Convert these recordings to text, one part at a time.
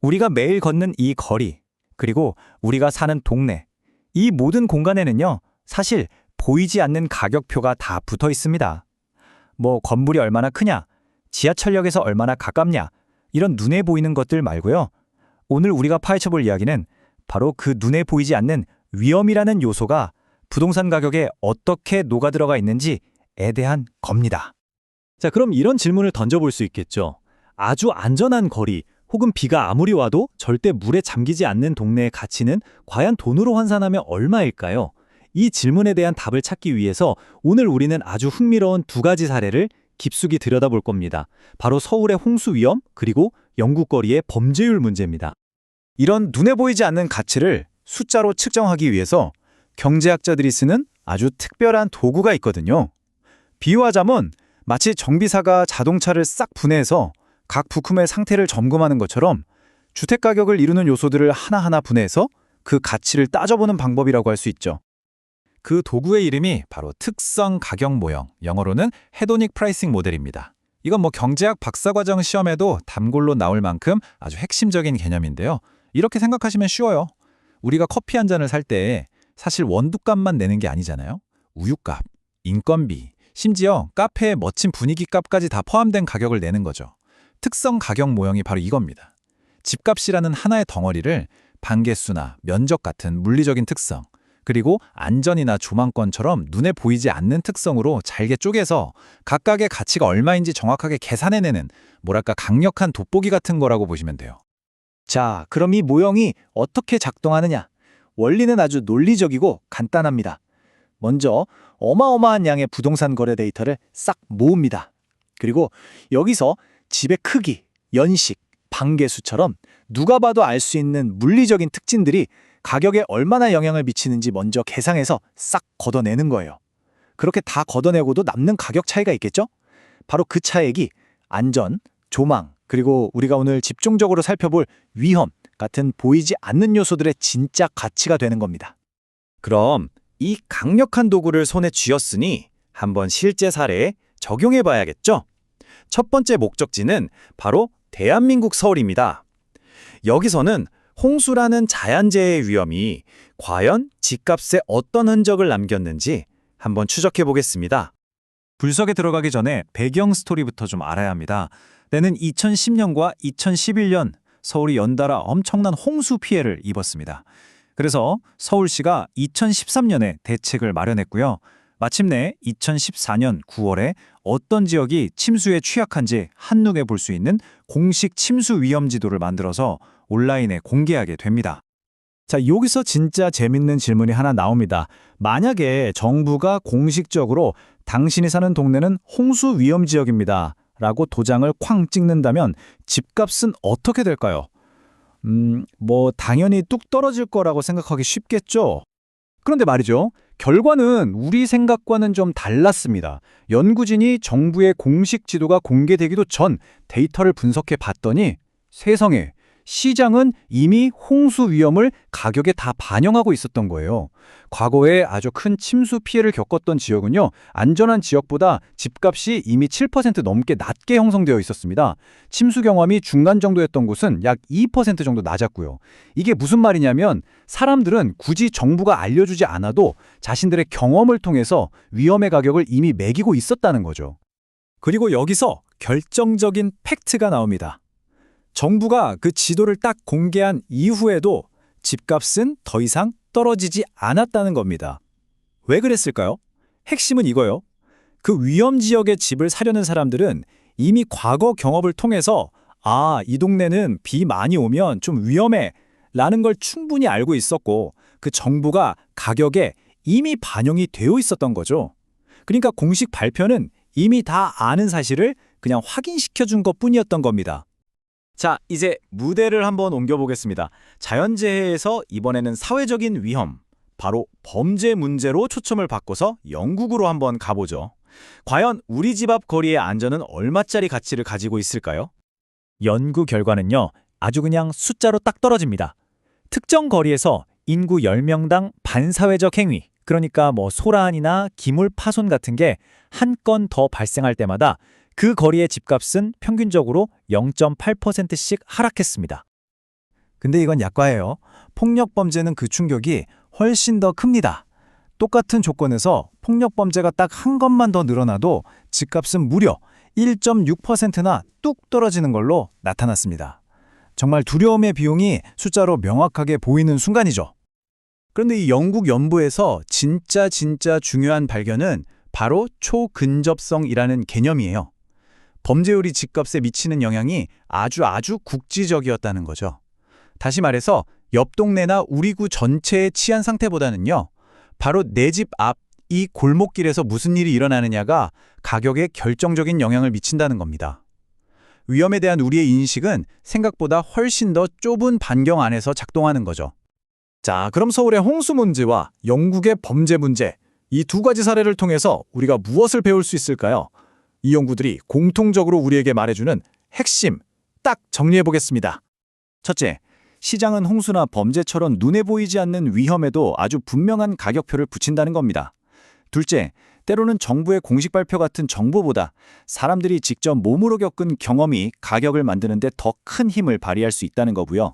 우리가 매일 걷는 이 거리, 그리고 우리가 사는 동네, 이 모든 공간에는요, 사실 보이지 않는 가격표가 다 붙어 있습니다. 뭐 건물이 얼마나 크냐, 지하철역에서 얼마나 가깝냐, 이런 눈에 보이는 것들 말고요. 오늘 우리가 파헤쳐 볼 이야기는 바로 그 눈에 보이지 않는 위험이라는 요소가 부동산 가격에 어떻게 녹아들어가 있는지에 대한 겁니다. 자, 그럼 이런 질문을 던져볼 수 있겠죠. 아주 안전한 거리, 혹은 비가 아무리 와도 절대 물에 잠기지 않는 동네의 가치는 과연 돈으로 환산하면 얼마일까요? 이 질문에 대한 답을 찾기 위해서 오늘 우리는 아주 흥미로운 두 가지 사례를 깊숙이 들여다볼 겁니다. 바로 서울의 홍수 위험, 그리고 영국거리의 범죄율 문제입니다. 이런 눈에 보이지 않는 가치를 숫자로 측정하기 위해서 경제학자들이 쓰는 아주 특별한 도구가 있거든요. 비유하자면 마치 정비사가 자동차를 싹 분해해서 각 부품의 상태를 점검하는 것처럼 주택가격을 이루는 요소들을 하나하나 분해해서 그 가치를 따져보는 방법이라고 할 수 있죠. 그 도구의 이름이 바로 특성 가격 모형, 영어로는 헤도닉 프라이싱 모델입니다. 이건 경제학 박사과정 시험에도 단골로 나올 만큼 아주 핵심적인 개념인데요. 이렇게 생각하시면 쉬워요. 우리가 커피 한 잔을 살 때 사실 원두값만 내는 게 아니잖아요. 우유값, 인건비, 심지어 카페의 멋진 분위기값까지 다 포함된 가격을 내는 거죠. 특성 가격 모형이 바로 이겁니다. 집값이라는 하나의 덩어리를 반개수나 면적 같은 물리적인 특성, 그리고 안전이나 조망권처럼 눈에 보이지 않는 특성으로 잘게 쪼개서 각각의 가치가 얼마인지 정확하게 계산해내는 뭐랄까 강력한 돋보기 같은 거라고 보시면 돼요. 자, 그럼 이 모형이 어떻게 작동하느냐? 원리는 아주 논리적이고 간단합니다. 먼저 어마어마한 양의 부동산 거래 데이터를 싹 모읍니다. 그리고 여기서 집의 크기, 연식, 방개수처럼 누가 봐도 알 수 있는 물리적인 특징들이 가격에 얼마나 영향을 미치는지 먼저 계상해서 싹 걷어내는 거예요. 그렇게 다 걷어내고도 남는 가격 차이가 있겠죠? 바로 그 차액이 안전, 조망, 그리고 우리가 오늘 집중적으로 살펴볼 위험 같은 보이지 않는 요소들의 진짜 가치가 되는 겁니다. 그럼 이 강력한 도구를 손에 쥐었으니 한번 실제 사례에 적용해 봐야겠죠? 첫 번째 목적지는 바로 대한민국 서울입니다. 여기서는 홍수라는 자연재해의 위험이 과연 집값에 어떤 흔적을 남겼는지 한번 추적해 보겠습니다. 분석에 들어가기 전에 배경 스토리부터 좀 알아야 합니다. 때는 2010년과 2011년 서울이 연달아 엄청난 홍수 피해를 입었습니다. 그래서 서울시가 2013년에 대책을 마련했고요. 마침내 2014년 9월에 어떤 지역이 침수에 취약한지 한눈에 볼 수 있는 공식 침수 위험 지도를 만들어서 온라인에 공개하게 됩니다. 자, 여기서 진짜 재밌는 질문이 하나 나옵니다. 만약에 정부가 공식적으로 당신이 사는 동네는 홍수 위험 지역입니다 라고 도장을 쾅 찍는다면 집값은 어떻게 될까요? 당연히 뚝 떨어질 거라고 생각하기 쉽겠죠? 그런데 말이죠. 결과는 우리 생각과는 좀 달랐습니다. 연구진이 정부의 공식 지도가 공개되기도 전 데이터를 분석해 봤더니 세상에, 시장은 이미 홍수 위험을 가격에 다 반영하고 있었던 거예요. 과거에 아주 큰 침수 피해를 겪었던 지역은요, 안전한 지역보다 집값이 이미 7% 넘게 낮게 형성되어 있었습니다. 침수 경험이 중간 정도였던 곳은 약 2% 정도 낮았고요. 이게 무슨 말이냐면 사람들은 굳이 정부가 알려주지 않아도 자신들의 경험을 통해서 위험의 가격을 이미 매기고 있었다는 거죠. 그리고 여기서 결정적인 팩트가 나옵니다. 정부가 그 지도를 딱 공개한 이후에도 집값은 더 이상 떨어지지 않았다는 겁니다. 왜 그랬을까요? 핵심은 이거요. 그 위험 지역의 집을 사려는 사람들은 이미 과거 경험을 통해서 이 동네는 비 많이 오면 좀 위험해 라는 걸 충분히 알고 있었고 그 정부가 가격에 이미 반영이 되어 있었던 거죠. 그러니까 공식 발표는 이미 다 아는 사실을 그냥 확인시켜 준 것뿐이었던 겁니다. 자, 이제 무대를 한번 옮겨보겠습니다. 자연재해에서 이번에는 사회적인 위험, 바로 범죄 문제로 초점을 바꿔서 영국으로 한번 가보죠. 과연 우리 집 앞 거리의 안전은 얼마짜리 가치를 가지고 있을까요? 연구 결과는요, 아주 그냥 숫자로 딱 떨어집니다. 특정 거리에서 인구 10명당 반사회적 행위, 그러니까 소란이나 기물 파손 같은 게 한 건 더 발생할 때마다 그 거리의 집값은 평균적으로 0.8%씩 하락했습니다. 근데 이건 약과예요. 폭력 범죄는 그 충격이 훨씬 더 큽니다. 똑같은 조건에서 폭력 범죄가 딱 한 건만 더 늘어나도 집값은 무려 1.6%나 뚝 떨어지는 걸로 나타났습니다. 정말 두려움의 비용이 숫자로 명확하게 보이는 순간이죠. 그런데 이 영국 연부에서 진짜 중요한 발견은 바로 초근접성이라는 개념이에요. 범죄율이 집값에 미치는 영향이 아주 국지적이었다는 거죠. 다시 말해서 옆 동네나 우리 구 전체의 치안 상태보다는요, 바로 내 집 앞 이 골목길에서 무슨 일이 일어나느냐가 가격에 결정적인 영향을 미친다는 겁니다. 위험에 대한 우리의 인식은 생각보다 훨씬 더 좁은 반경 안에서 작동하는 거죠. 자, 그럼 서울의 홍수 문제와 영국의 범죄 문제, 이 두 가지 사례를 통해서 우리가 무엇을 배울 수 있을까요? 이 연구들이 공통적으로 우리에게 말해주는 핵심, 딱 정리해보겠습니다. 첫째, 시장은 홍수나 범죄처럼 눈에 보이지 않는 위험에도 아주 분명한 가격표를 붙인다는 겁니다. 둘째, 때로는 정부의 공식 발표 같은 정보보다 사람들이 직접 몸으로 겪은 경험이 가격을 만드는 데 더 큰 힘을 발휘할 수 있다는 거고요.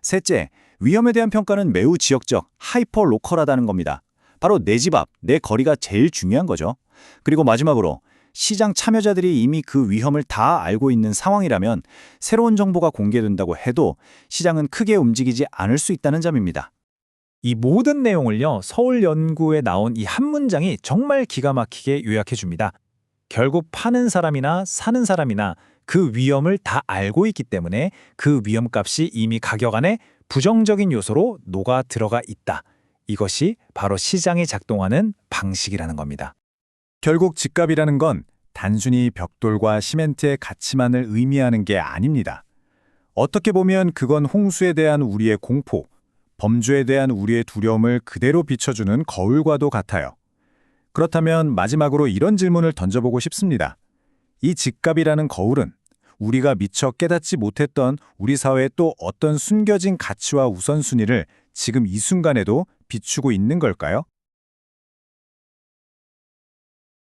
셋째, 위험에 대한 평가는 매우 지역적, 하이퍼 로컬하다는 겁니다. 바로 내 집 앞, 내 거리가 제일 중요한 거죠. 그리고 마지막으로 시장 참여자들이 이미 그 위험을 다 알고 있는 상황이라면 새로운 정보가 공개된다고 해도 시장은 크게 움직이지 않을 수 있다는 점입니다. 이 모든 내용을요, 서울연구에 나온 이 한 문장이 정말 기가 막히게 요약해 줍니다. 결국 파는 사람이나 사는 사람이나 그 위험을 다 알고 있기 때문에 그 위험값이 이미 가격 안에 부정적인 요소로 녹아 들어가 있다. 이것이 바로 시장이 작동하는 방식이라는 겁니다. 결국 집값이라는 건 단순히 벽돌과 시멘트의 가치만을 의미하는 게 아닙니다. 어떻게 보면 그건 홍수에 대한 우리의 공포, 범죄에 대한 우리의 두려움을 그대로 비춰주는 거울과도 같아요. 그렇다면 마지막으로 이런 질문을 던져보고 싶습니다. 이 집값이라는 거울은 우리가 미처 깨닫지 못했던 우리 사회의 또 어떤 숨겨진 가치와 우선순위를 지금 이 순간에도 비추고 있는 걸까요?